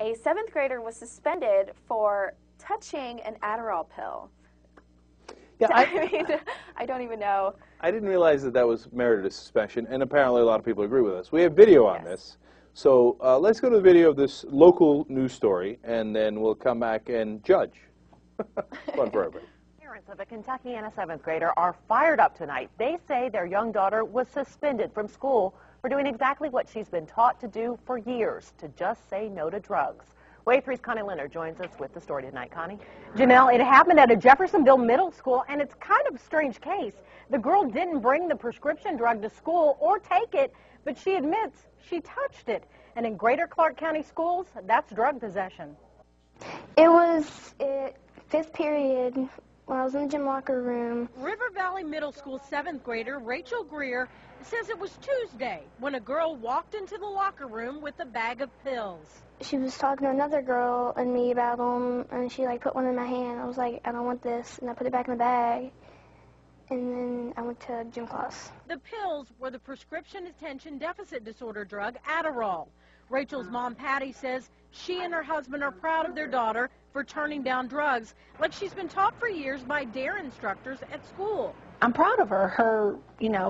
A 7th grader was suspended for touching an Adderall pill. Yeah, I don't even know. I didn't realize that that was merited a suspension, and apparently a lot of people agree with us. We have video on this. So let's go to the video of this local news story, and then we'll come back and judge. Fun for everybody. Parents of a Kentucky and a 7th grader are fired up tonight. They say their young daughter was suspended from school for doing exactly what she's been taught to do for years, to just say no to drugs. Wave 3's Connie Leonard joins us with the story tonight. Connie? Janelle, it happened at a Jeffersonville middle school, and it's kind of a strange case. The girl didn't bring the prescription drug to school or take it, but she admits she touched it. And in Greater Clark County schools, that's drug possession. It was 5th period when I was in the gym locker room. River Valley Middle School 7th grader Rachel Greer says it was Tuesday when a girl walked into the locker room with a bag of pills. She was talking to another girl and me about them, and she put one in my hand. I was like, I don't want this, and I put it back in the bag. And then I went to gym class. The pills were the prescription attention deficit disorder drug Adderall. Rachel's mom, Patty, says she and her husband are proud of their daughter for turning down drugs like she's been taught for years by DARE instructors at school. I'm proud of her. Her,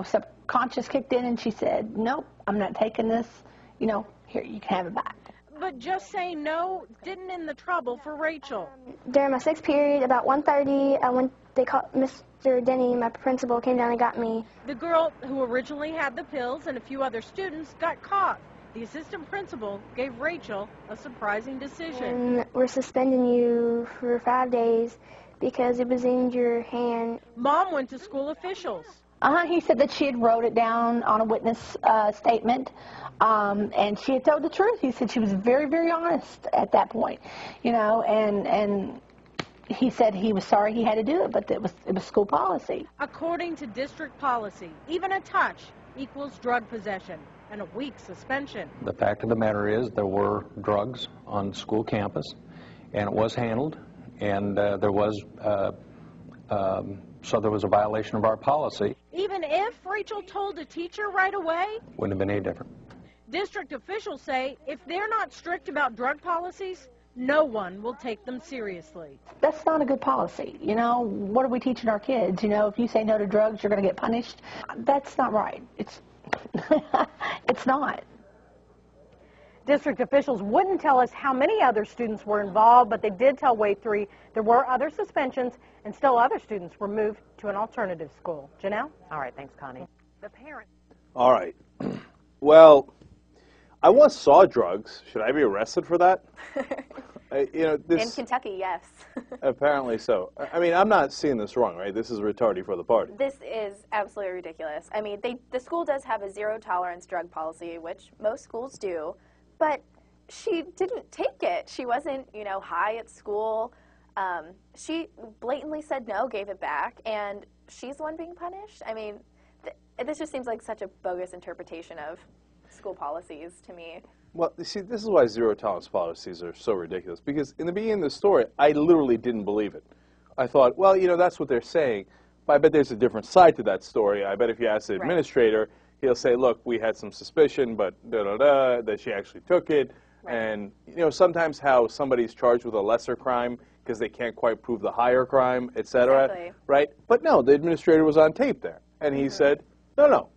subconscious kicked in and she said, nope, I'm not taking this. Here, you can have it back. But just saying no didn't end the trouble for Rachel. During my 6th period, about 1:30, they called Mr. Denny, my principal, came down and got me. The girl who originally had the pills and a few other students got caught. The assistant principal gave Rachel a surprising decision. And we're suspending you for 5 days because it was in your hand. Mom went to school officials. He said that she had wrote it down on a witness statement, and she had told the truth. He said she was very, very honest at that point, and he said he was sorry he had to do it, but it was school policy. According to district policy, even a touch equals drug possession and a week's suspension. The fact of the matter is there were drugs on school campus, and it was handled, and there was a violation of our policy. Even if Rachel told a teacher right away? Wouldn't have been any different. District officials say if they're not strict about drug policies, no one will take them seriously. That's not a good policy. What are we teaching our kids? If you say no to drugs, you're going to get punished. That's not right. It's not. District officials wouldn't tell us how many other students were involved, but they did tell Wave 3 there were other suspensions and still other students were moved to an alternative school. Janelle? All right, thanks, Connie. The parent. All right. Well, I once saw drugs. Should I be arrested for that? In Kentucky, yes. Apparently so. I mean, I'm not seeing this wrong, right? This is retarded for the party. This is absolutely ridiculous. I mean, the school does have a zero-tolerance drug policy, which most schools do, but she didn't take it. She wasn't, high at school. She blatantly said no, gave it back, and she's the one being punished. I mean, this just seems like such a bogus interpretation of school policies to me. Well, you see, this is why zero-tolerance policies are so ridiculous, because in the beginning of the story, I literally didn't believe it. I thought, well, that's what they're saying, but I bet there's a different side to that story. I bet if you ask the administrator, he'll say, look, we had some suspicion, but da-da-da, that she actually took it. Right. And, sometimes how somebody's charged with a lesser crime because they can't quite prove the higher crime, et cetera, exactly. Right? But no, the administrator was on tape there, and he said, no,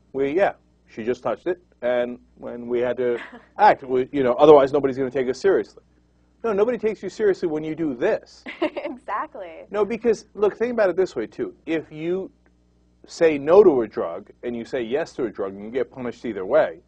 she just touched it, and when we had to act, otherwise nobody's going to take us seriously. No, nobody takes you seriously when you do this. Exactly. No, because, look, think about it this way, too. If you say no to a drug and you say yes to a drug and you get punished either way,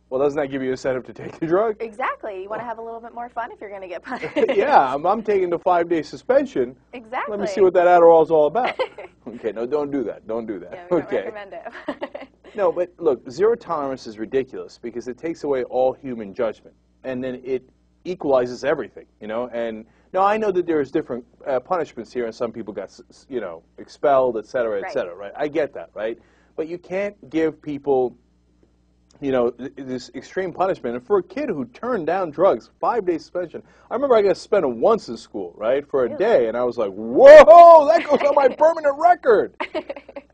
well, doesn't that give you incentive to take the drug? Exactly. You want to have a little bit more fun if you're going to get punished. Yeah, I'm taking the 5-day suspension. Exactly. Let me see what that Adderall's all about. Okay, no, don't do that. Don't do that. Yeah, we don't recommend it. No, but look, zero tolerance is ridiculous because it takes away all human judgment, and then it equalizes everything, And now I know that there's different punishments here, and some people got, expelled, et cetera, right? I get that, right? But you can't give people, this extreme punishment. And for a kid who turned down drugs, 5-day suspension. I remember I got suspended once in school, right, for a day, and I was like, whoa, that goes on my permanent record.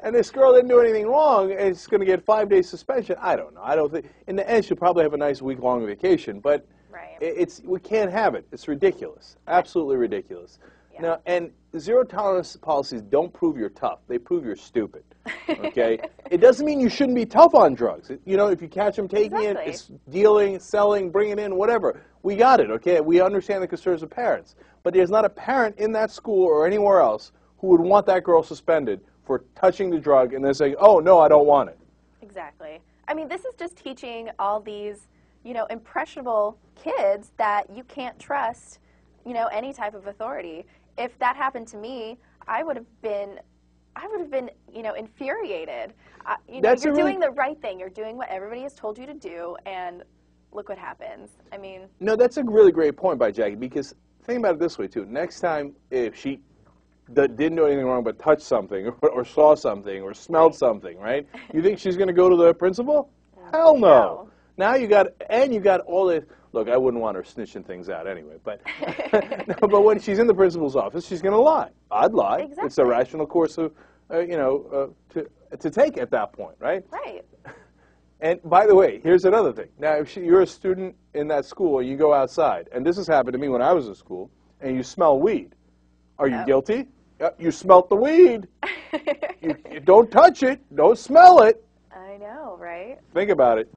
And this girl didn't do anything wrong, and it's going to get 5-day suspension. I don't know. I don't think, in the end, she'll probably have a nice week-long vacation. But Right. We can't have it. It's ridiculous. Absolutely ridiculous. Yeah. Now, and zero tolerance policies don't prove you're tough. They prove you're stupid. Okay? It doesn't mean you shouldn't be tough on drugs. You know, if you catch them taking Exactly. it, it's dealing, selling, bringing in, whatever. We got it, okay? We understand the concerns of parents. But there's not a parent in that school or anywhere else who would want that girl suspended for touching the drug and then saying, oh, no, I don't want it. Exactly. I mean, this is just teaching all these, you know, impressionable kids that you can't trust, you know, any type of authority. If that happened to me, I would have been, you know, infuriated. You know, That's you're a really- doing the right thing. You're doing what everybody has told you to do, and look what happens. I mean, No, that's a really great point by Jackie, because think about it this way, too. Next time, if she didn't do anything wrong but touched something or saw something or smelled something, right? You think she's going to go to the principal? Hell no. No. Now you got all the, look, I wouldn't want her snitching things out anyway, but no, but when she's in the principal's office, she's going to lie. I'd lie. Exactly. It's a rational course of, you know, to take at that point, right? right. And by the way, here's another thing. Now, if you're a student in that school and you go outside, and this has happened to me when I was in school, and you smell weed, are you No. guilty? You smelt the weed. You don't touch it. Don't smell it. I know, right? Think about it.